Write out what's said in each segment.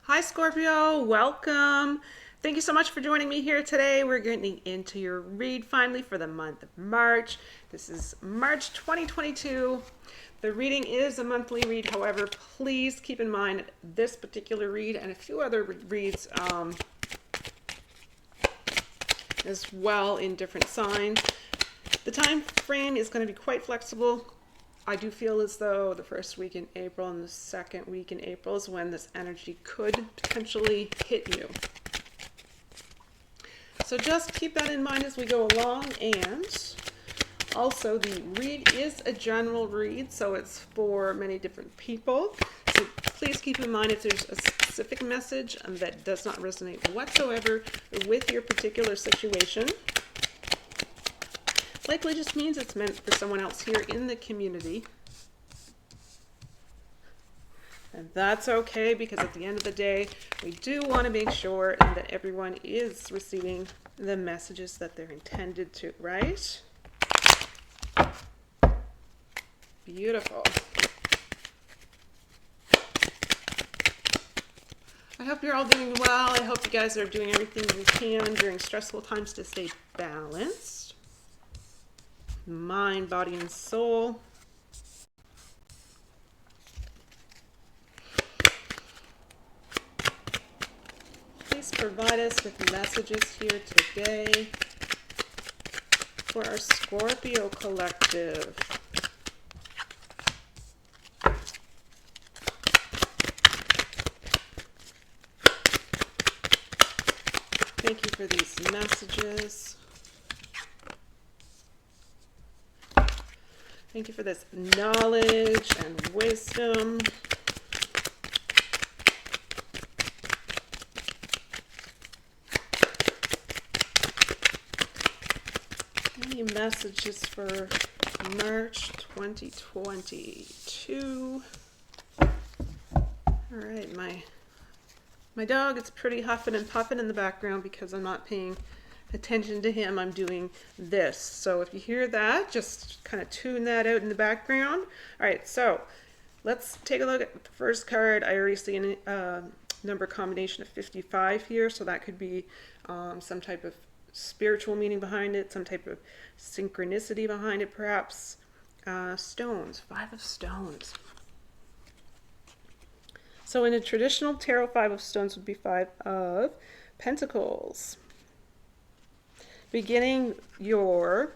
Hi, Scorpio. Welcome. Thank you so much for joining me here today. We're getting into your read finally for the month of March. This is March 2022. The reading is a monthly read. However, please keep in mind this particular read and a few other reads as well in different signs. The time frame is going to be quite flexible. I do feel as though the first week in April and the second week in April is when this energy could potentially hit you. So just keep that in mind as we go along. And also the read is a general read, so it's for many different people. So please keep in mind if there's a specific message that does not resonate whatsoever with your particular situation, likely just means it's meant for someone else here in the community. And that's okay, because at the end of the day, we do want to make sure that everyone is receiving the messages that they're intended to, right? Beautiful. I hope you're all doing well. I hope you guys are doing everything you can during stressful times to stay balanced. Mind, body, and soul. Please provide us with messages here today for our Scorpio collective. Thank you for these messages. Thank you for this knowledge and wisdom. Any messages for March 2022? All right, my dog is pretty huffing and puffing in the background because I'm not paying attention to him. I'm doing this. So if you hear that, just kind of tune that out in the background. All right, so let's take a look at the first card. I already see a number combination of 55 here, so that could be some type of spiritual meaning behind it, some type of synchronicity behind it, perhaps. Stones, 5 of stones. So in a traditional tarot, 5 of stones would be 5 of pentacles. Beginning your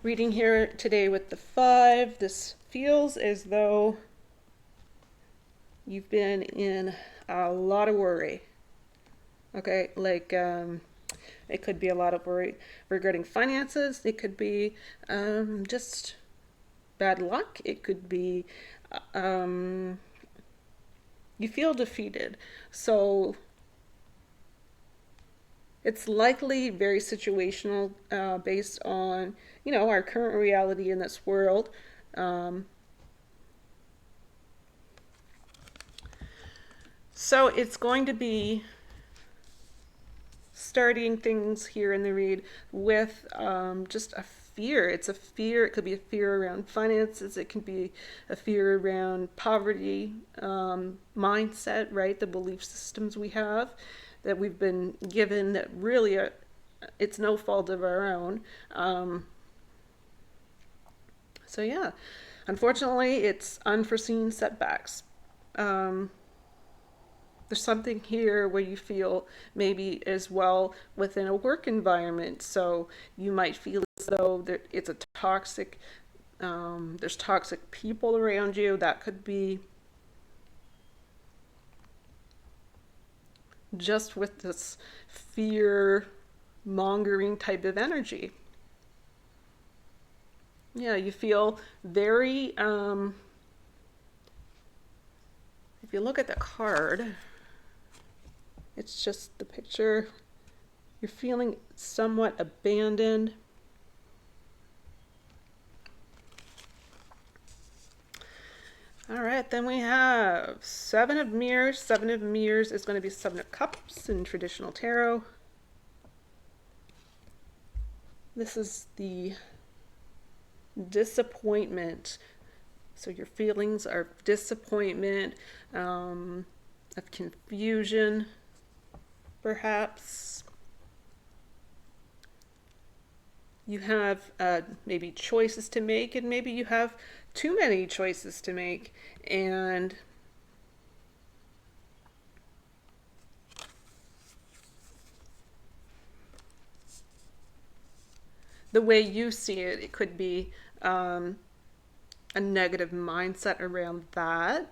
reading here today with the 5, this feels as though you've been in a lot of worry. Okay, like it could be a lot of worry regarding finances. It could be just bad luck. It could be you feel defeated. So it's likely very situational, based on, our current reality in this world. So it's going to be starting things here in the read with just a fear. It's a fear. It could be a fear around finances. It can be a fear around poverty, mindset, right? The belief systems we have that we've been given that really it's no fault of our own. So yeah, unfortunately, it's unforeseen setbacks. There's something here where you feel maybe as well within a work environment. So you might feel as though it's a toxic, there's toxic people around you. That could be just with this fear mongering type of energy. Yeah, you feel very, if you look at the card, it's just the picture. You're feeling somewhat abandoned. All right, then we have 7 of mirrors. 7 of mirrors is going to be 7 of cups in traditional tarot. This is the disappointment. So your feelings are disappointment, of confusion, perhaps. You have maybe choices to make, and maybe you have too many choices to make. And the way you see it, it could be a negative mindset around that.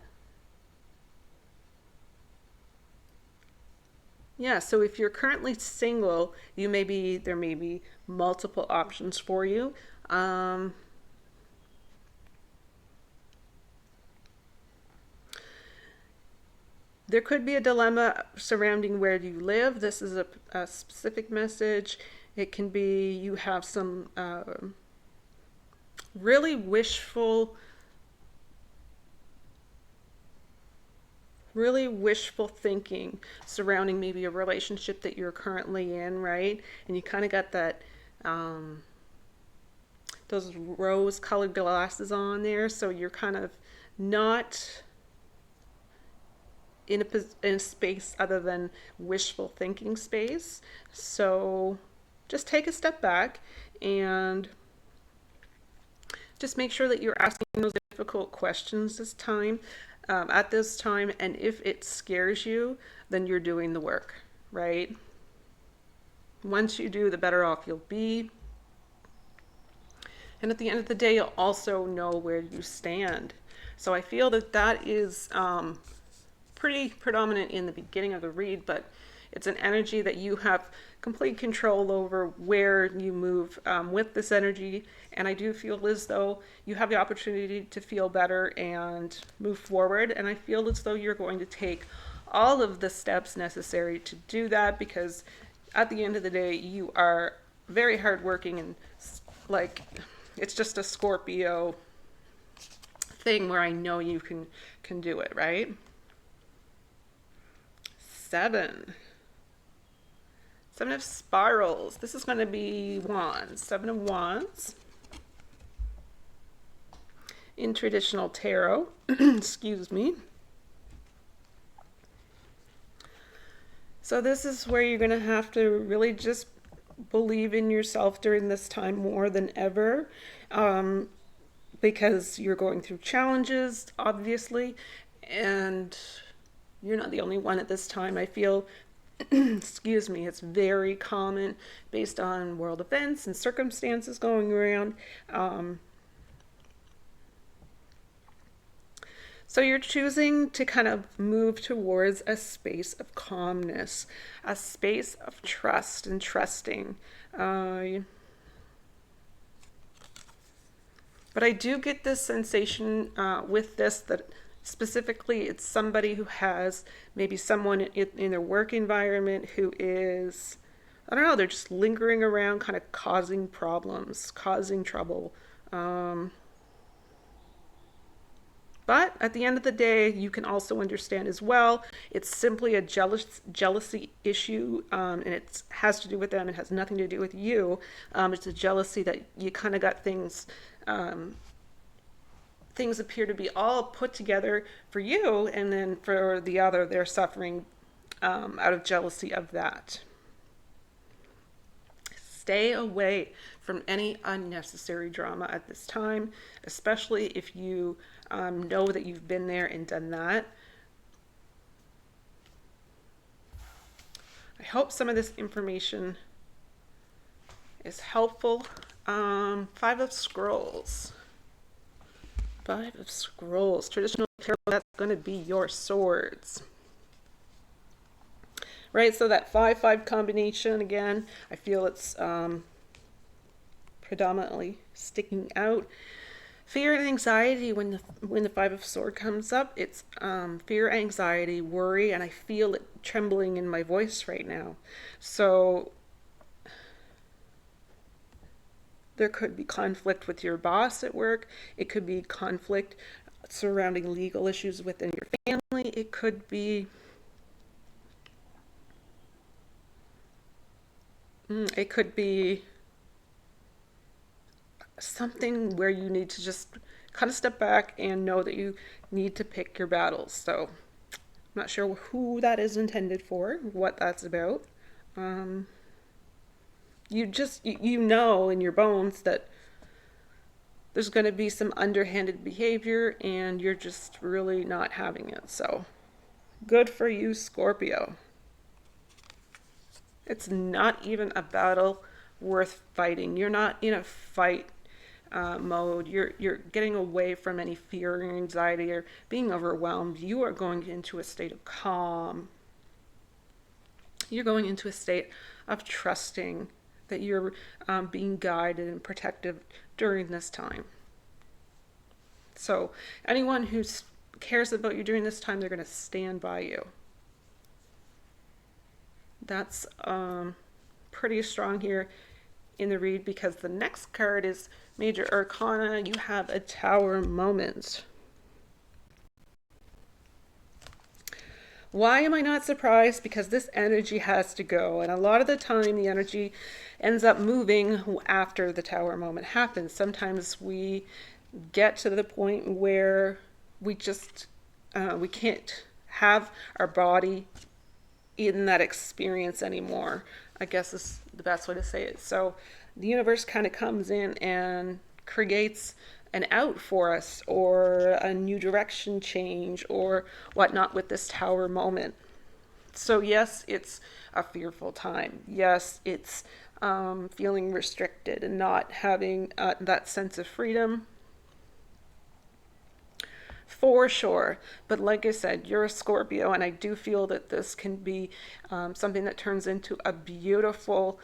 Yeah, so if you're currently single, there may be multiple options for you. Um, there could be a dilemma surrounding where you live. This is a specific message. It can be you have some really wishful thinking surrounding maybe a relationship that you're currently in, right? And you kind of got that those rose colored glasses on there, so you're kind of not in a space other than wishful thinking space. So just take a step back and just make sure that you're asking those difficult questions at this time. And if it scares you, then you're doing the work, right? Once you do, the better off you'll be. And at the end of the day, you'll also know where you stand. So I feel that that is pretty predominant in the beginning of the read, but it's an energy that you have complete control over where you move with this energy. And I do feel as though you have the opportunity to feel better and move forward. And I feel as though you're going to take all of the steps necessary to do that, because at the end of the day, you are very hardworking, and like, it's just a Scorpio thing where I know you can do it, right? 7. 7 of spirals. This is going to be wands. 7 of wands. In traditional tarot. Excuse me. So this is where you're going to have to really just believe in yourself during this time more than ever, because you're going through challenges, obviously, and you're not the only one at this time. I feel, excuse me, it's very common based on world events and circumstances going around. So you're choosing to kind of move towards a space of calmness, a space of trust and trusting. But I do get this sensation with this that specifically it's somebody who has maybe someone in their work environment who is, I don't know, they're just lingering around, kind of causing problems, causing trouble. But at the end of the day, you can also understand as well, it's simply a jealousy issue, and it has to do with them. It has nothing to do with you. It's a jealousy that you kind of got things appear to be all put together for you, and then for the other, they're suffering out of jealousy of that. Stay away from any unnecessary drama at this time, especially if you know that you've been there and done that. I hope some of this information is helpful. 5 of Scrolls. 5 of Scrolls. Traditional tarot, that's going to be your swords. Right, so that 5-5 combination, again, I feel it's predominantly sticking out. Fear and anxiety, when the 5 of Swords comes up, it's fear, anxiety, worry, and I feel it trembling in my voice right now. So there could be conflict with your boss at work. It could be conflict surrounding legal issues within your family. It could be something where you need to just kind of step back and know that you need to pick your battles. So not sure who that is intended for, what that's about. You know in your bones that there's going to be some underhanded behavior and you're just really not having it. So good for you, Scorpio. It's not even a battle worth fighting. You're not in a fight mode. You're getting away from any fear or anxiety or being overwhelmed. You are going into a state of calm. You're going into a state of trusting that you're being guided and protected during this time. So anyone who cares about you during this time, they're going to stand by you. That's pretty strong here in the read, because the next card is Major Arcana. You have a Tower moment. Why am I not surprised? Because this energy has to go. And a lot of the time, the energy ends up moving after the Tower moment happens. Sometimes we get to the point where we just, we can't have our body in that experience anymore, I guess is the best way to say it. So the universe kind of comes in and creates an out for us, or a new direction change, or whatnot with this Tower moment. So yes, it's a fearful time. Yes, it's feeling restricted and not having that sense of freedom. For sure. But like I said, you're a Scorpio, and I do feel that this can be something that turns into a beautiful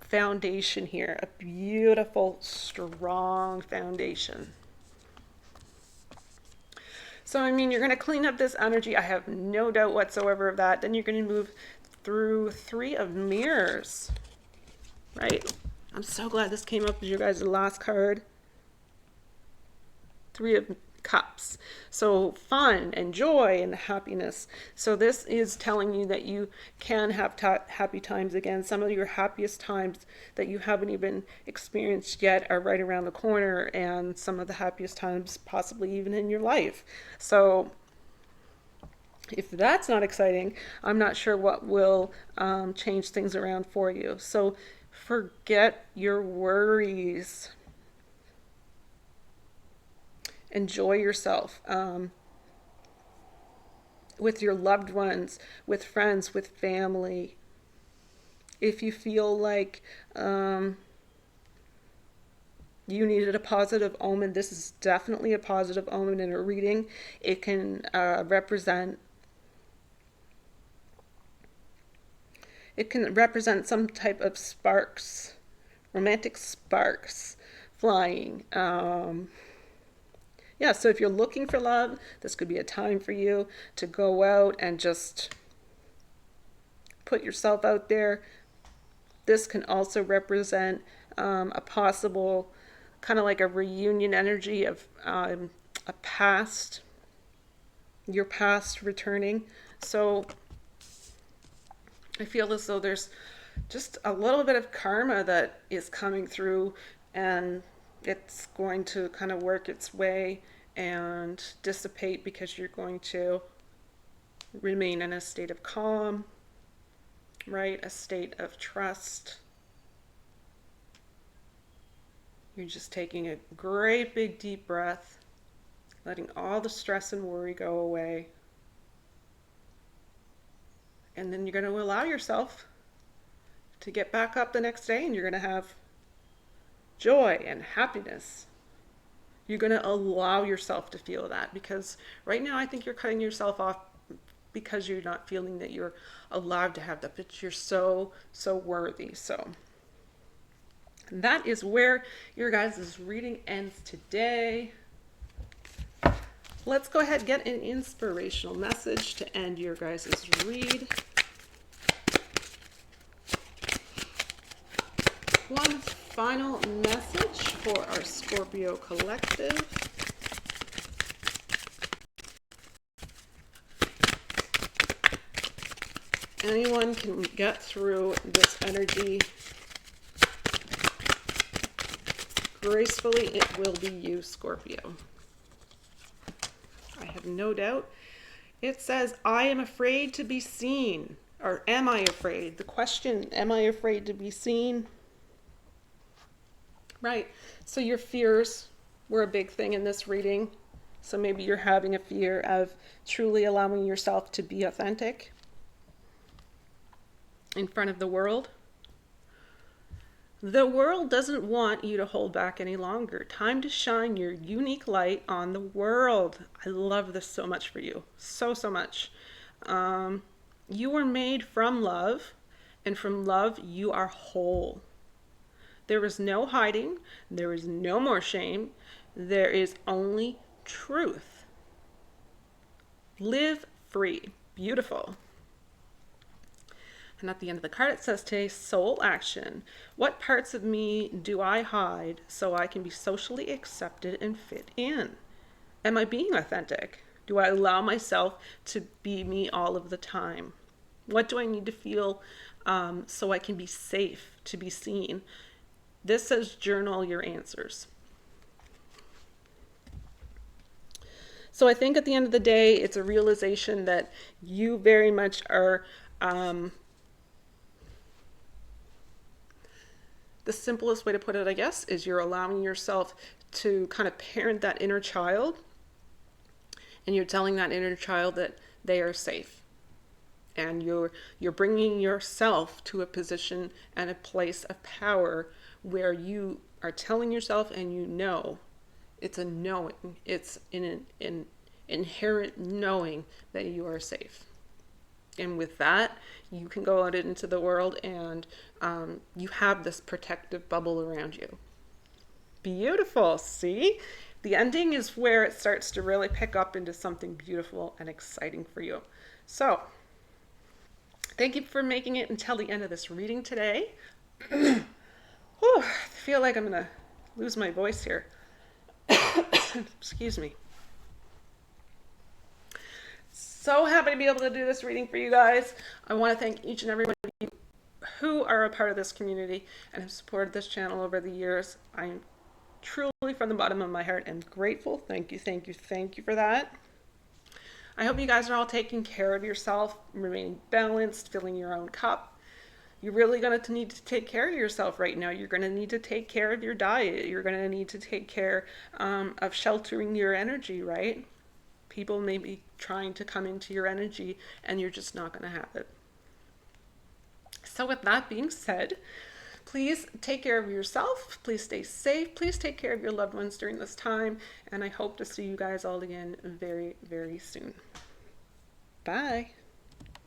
foundation here, a beautiful, strong foundation. So, I mean, you're going to clean up this energy. I have no doubt whatsoever of that. Then you're going to move through Three of Mirrors, right? I'm so glad this came up as your guys' last card. Three of Cups. So fun and joy and happiness. So this is telling you that you can have happy times again. Some of your happiest times that you haven't even experienced yet are right around the corner, and some of the happiest times possibly even in your life. So if that's not exciting, I'm not sure what will change things around for you. So forget your worries. Enjoy yourself with your loved ones, with friends, with family. If you feel like you needed a positive omen, this is definitely a positive omen in a reading. It can represent some type of sparks, romantic sparks flying. Yeah, so if you're looking for love, this could be a time for you to go out and just put yourself out there. This can also represent a possible kind of like a reunion energy of a past, your past returning. So I feel as though there's just a little bit of karma that is coming through, and it's going to kind of work its way and dissipate because you're going to remain in a state of calm, right? A state of trust. You're just taking a great big deep breath, letting all the stress and worry go away. And then you're going to allow yourself to get back up the next day, and you're going to have joy and happiness. You're going to allow yourself to feel that, because right now I think you're cutting yourself off because you're not feeling that you're allowed to have that, but you're so worthy. So that is where your guys' reading ends today. Let's go ahead and get an inspirational message to end your guys' read. One final message for our Scorpio collective. Anyone can get through this energy gracefully. It will be you, Scorpio. I have no doubt It says, I am afraid to be seen. Or am I afraid? The question, am I afraid to be seen? Right. So your fears were a big thing in this reading. So maybe you're having a fear of truly allowing yourself to be authentic in front of the world. The world doesn't want you to hold back any longer. Time to shine your unique light on the world. I love this so much for you. So, so much. You were made from love, and from love, you are whole. There is no hiding. There is no more shame. There is only truth. Live free. Beautiful. And at the end of the card, it says today, soul action. What parts of me do I hide so I can be socially accepted and fit in? Am I being authentic? Do I allow myself to be me all of the time? What do I need to feel so I can be safe to be seen? This says journal your answers. So I think at the end of the day, it's a realization that you very much are the simplest way to put it, I guess, is you're allowing yourself to kind of parent that inner child, and you're telling that inner child that they are safe. And you're bringing yourself to a position and a place of power where you are telling yourself, and you know, it's a knowing, it's an inherent knowing that you are safe. And with that, you can go out into the world and you have this protective bubble around you. Beautiful. See? The ending is where it starts to really pick up into something beautiful and exciting for you. So, thank you for making it until the end of this reading today. Whew, I feel like I'm going to lose my voice here. Excuse me. So happy to be able to do this reading for you guys. I want to thank each and every one of you who are a part of this community and have supported this channel over the years. I'm truly, from the bottom of my heart, am grateful. Thank you, thank you, thank you for that. I hope you guys are all taking care of yourself, remaining balanced, filling your own cup. You're really going to need to take care of yourself right now. You're going to need to take care of your diet. You're going to need to take care of sheltering your energy, right? People may be trying to come into your energy and you're just not going to have it. So with that being said, please take care of yourself. Please stay safe. Please take care of your loved ones during this time. And I hope to see you guys all again very, very soon. Bye.